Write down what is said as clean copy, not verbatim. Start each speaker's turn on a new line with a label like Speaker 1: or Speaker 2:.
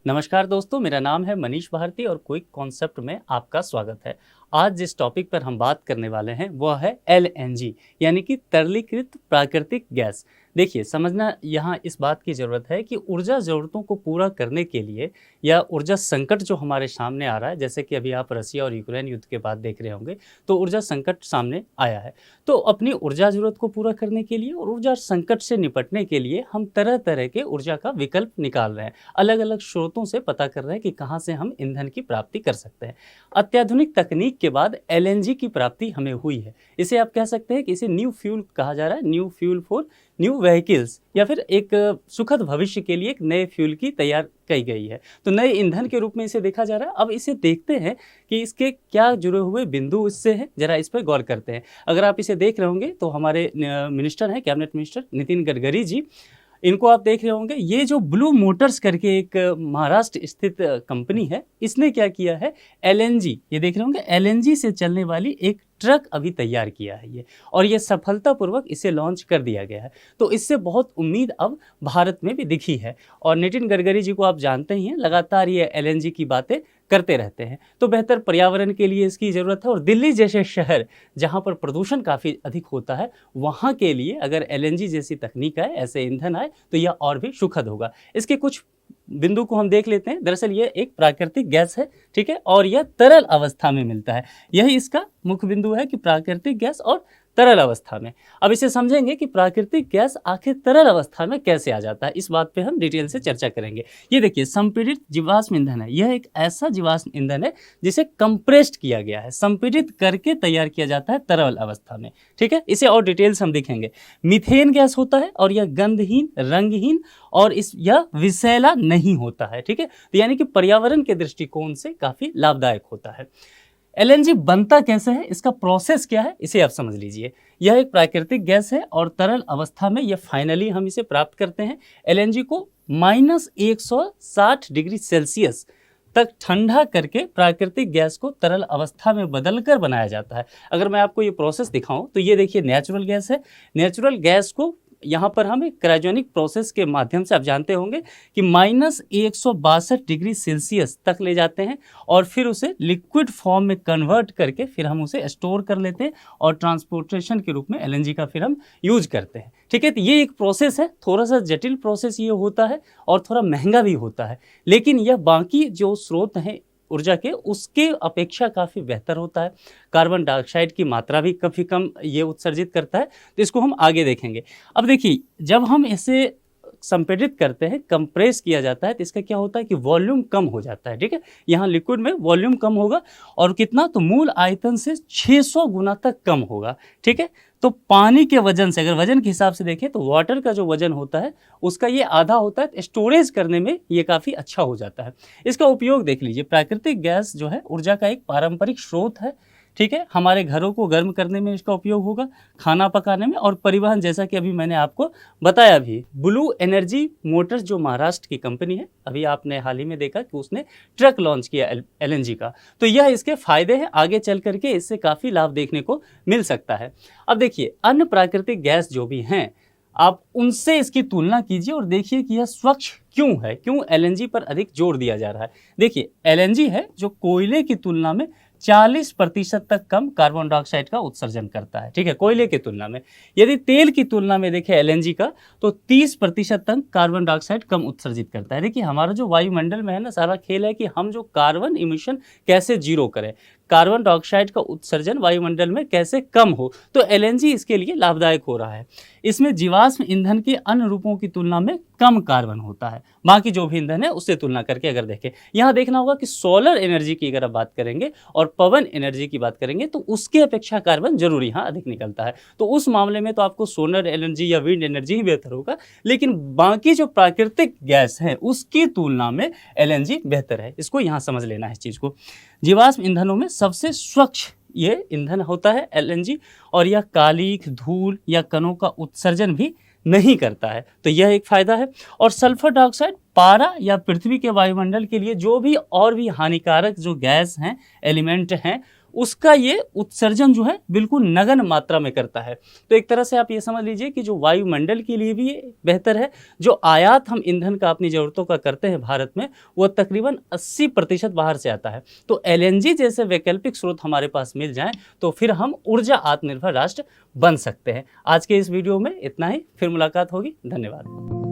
Speaker 1: नमस्कार दोस्तों, मेरा नाम है मनीष भारती और क्विक कॉन्सेप्ट में आपका स्वागत है। आज जिस टॉपिक पर हम बात करने वाले हैं वह है एलएनजी यानी कि तरलीकृत प्राकृतिक गैस। देखिए, समझना यहाँ इस बात की ज़रूरत है कि ऊर्जा ज़रूरतों को पूरा करने के लिए या ऊर्जा संकट जो हमारे सामने आ रहा है, जैसे कि अभी आप रसिया और यूक्रेन युद्ध के बाद देख रहे होंगे, तो ऊर्जा संकट सामने आया है। तो अपनी ऊर्जा ज़रूरत को पूरा करने के लिए और ऊर्जा संकट से निपटने के लिए हम तरह तरह के ऊर्जा का विकल्प निकाल रहे हैं, अलग अलग स्रोतों से पता कर रहे हैं कि कहाँ से हम ईंधन की प्राप्ति कर सकते हैं। अत्याधुनिक तकनीक के बाद एलएनजी की प्राप्ति हमें हुई है। इसे आप कह सकते हैं कि इसे न्यू फ्यूल कहा जा रहा है, new fuel for new vehicles, या फिर एक सुखद भविष्य के लिए एक नए फ्यूल की तैयार की गई है। तो नए ईंधन के रूप में इसे देखा जा रहा है। अब इसे देखते हैं कि इसके क्या जुड़े हुए बिंदु इससे हैं, जरा इस पर गौर करते हैं। अगर आप इसे देख रहे होंगे तो हमारे मिनिस्टर हैं, कैबिनेट मिनिस्टर नितिन गडकरी जी, इनको आप देख रहे होंगे। ये जो ब्लू मोटर्स करके एक महाराष्ट्र स्थित कंपनी है, इसने क्या किया है, एलएनजी, ये देख रहे होंगे, एलएनजी से चलने वाली एक ट्रक अभी तैयार किया है ये, और ये सफलतापूर्वक इसे लॉन्च कर दिया गया है। तो इससे बहुत उम्मीद अब भारत में भी दिखी है। और नितिन गडकरी जी को आप जानते ही हैं, लगातार ये एलएनजी की बातें करते रहते हैं। तो बेहतर पर्यावरण के लिए इसकी ज़रूरत है, और दिल्ली जैसे शहर जहाँ पर प्रदूषण काफ़ी अधिक होता है, वहाँ के लिए अगर एलएनजी जैसी तकनीक आए, ऐसे ईंधन आए, तो यह और भी सुखद होगा। इसके कुछ बिंदु को हम देख लेते हैं। दरअसल ये एक प्राकृतिक गैस है, ठीक है, और यह तरल अवस्था में मिलता है। यही इसका मुख्य बिंदु है कि प्राकृतिक गैस और तरल अवस्था में। अब इसे समझेंगे कि प्राकृतिक गैस आखिर तरल अवस्था में कैसे आ जाता है, इस बात पे हम डिटेल से चर्चा करेंगे। ये देखिए, संपीड़ित जीवाश्म ईंधन है। यह एक ऐसा जीवाश्म ईंधन है जिसे कंप्रेस्ड किया गया है, संपीड़ित करके तैयार किया जाता है तरल अवस्था में, ठीक है। इसे और डिटेल्स हम दिखेंगे। मीथेन गैस होता है और यह गंधहीन, रंगहीन और यह विषैला नहीं होता है, ठीक है। तो यानी कि पर्यावरण के दृष्टिकोण से काफ़ी लाभदायक होता है। एलएनजी बनता कैसे है, इसका प्रोसेस क्या है, इसे आप समझ लीजिए। यह एक प्राकृतिक गैस है और तरल अवस्था में यह फाइनली हम इसे प्राप्त करते हैं। एलएनजी को -160 डिग्री सेल्सियस तक ठंडा करके प्राकृतिक गैस को तरल अवस्था में बदलकर बनाया जाता है। अगर मैं आपको ये प्रोसेस दिखाऊं तो ये देखिए, नेचुरल गैस है। नेचुरल गैस को यहाँ पर हम एक क्रायोजेनिक प्रोसेस के माध्यम से, आप जानते होंगे कि -162 डिग्री सेल्सियस तक ले जाते हैं, और फिर उसे लिक्विड फॉर्म में कन्वर्ट करके फिर हम उसे स्टोर कर लेते हैं, और ट्रांसपोर्टेशन के रूप में एलएनजी का फिर हम यूज करते हैं, ठीक है। तो ये एक प्रोसेस है, थोड़ा सा जटिल प्रोसेस ये होता है और थोड़ा महंगा भी होता है, लेकिन यह बाकी जो स्रोत हैं ऊर्जा के, उसके अपेक्षा काफ़ी बेहतर होता है। कार्बन डाइऑक्साइड की मात्रा भी काफ़ी कम ये उत्सर्जित करता है। तो इसको हम आगे देखेंगे। अब देखिए, जब हम इसे संपीड़ित करते हैं, कंप्रेस किया जाता है, तो इसका क्या होता है कि वॉल्यूम कम हो जाता है, ठीक है। यहाँ लिक्विड में वॉल्यूम कम होगा, और कितना, तो मूल आयतन से 600 गुना तक कम होगा, ठीक है। तो पानी के वजन से, अगर वजन के हिसाब से देखें तो वाटर का जो वजन होता है उसका ये आधा होता है। स्टोरेज करने में ये काफ़ी अच्छा हो जाता है। इसका उपयोग देख लीजिए। प्राकृतिक गैस जो है ऊर्जा का एक पारंपरिक स्रोत है, ठीक है। हमारे घरों को गर्म करने में इसका उपयोग होगा, खाना पकाने में, और परिवहन, जैसा कि अभी मैंने आपको बताया भी। ब्लू एनर्जी मोटर्स जो महाराष्ट्र की कंपनी है, अभी आपने हाल ही में देखा कि उसने ट्रक लॉन्च किया एलएनजी का। तो यह इसके फायदे हैं, आगे चल करके इससे काफ़ी लाभ देखने को मिल सकता है। अब देखिए, अन्य प्राकृतिक गैस जो भी हैं, आप उनसे इसकी तुलना कीजिए और देखिए कि यह स्वच्छ क्यों है, क्यों एलएनजी पर अधिक जोर दिया जा रहा है। देखिए, एलएनजी है जो कोयले की तुलना में 40% तक कम कार्बन डाइऑक्साइड का उत्सर्जन करता है, ठीक है, कोयले की तुलना में। यदि तेल की तुलना में देखें एलएनजी का, तो 30% तक कार्बन डाइऑक्साइड कम उत्सर्जित करता है। देखिए, हमारा जो वायुमंडल में है ना, सारा खेल है कि हम जो कार्बन इमिशन कैसे जीरो करें, कार्बन डाइऑक्साइड का उत्सर्जन वायुमंडल में कैसे कम हो। तो एलएनजी इसके लिए लाभदायक हो रहा है। इसमें जीवाश्म ईंधन के अन्य रूपों की तुलना में कम कार्बन होता है, बाकी जो भी ईंधन है उससे तुलना करके अगर देखें। यहाँ देखना होगा कि सोलर एनर्जी की अगर आप बात करेंगे और पवन एनर्जी की बात करेंगे, तो उसके अपेक्षा कार्बन जरूर यहाँ अधिक निकलता है। तो उस मामले में तो आपको सोलर एनर्जी या विंड एनर्जी ही बेहतर होगा, लेकिन बाकी जो प्राकृतिक गैस है उसकी तुलना में एलएनजी बेहतर है। इसको यहाँ समझ लेना है इस चीज़ को। जीवाश्म ईंधनों में सबसे स्वच्छ ये ईंधन होता है एलएनजी, और यह कालिख, धूल या कणों का उत्सर्जन भी नहीं करता है। तो यह एक फायदा है। और सल्फर डाइऑक्साइड पारा या पृथ्वी के वायुमंडल के लिए जो भी और भी हानिकारक जो गैस हैं, एलिमेंट हैं, उसका ये उत्सर्जन जो है बिल्कुल नगण्य मात्रा में करता है। तो एक तरह से आप ये समझ लीजिए कि जो वायुमंडल के लिए भी ये बेहतर है। जो आयात हम ईंधन का अपनी ज़रूरतों का करते हैं भारत में, वो तकरीबन 80% बाहर से आता है। तो एलएनजी जैसे वैकल्पिक स्रोत हमारे पास मिल जाएं तो फिर हम ऊर्जा आत्मनिर्भर राष्ट्र बन सकते हैं। आज के इस वीडियो में इतना ही, फिर मुलाकात होगी। धन्यवाद।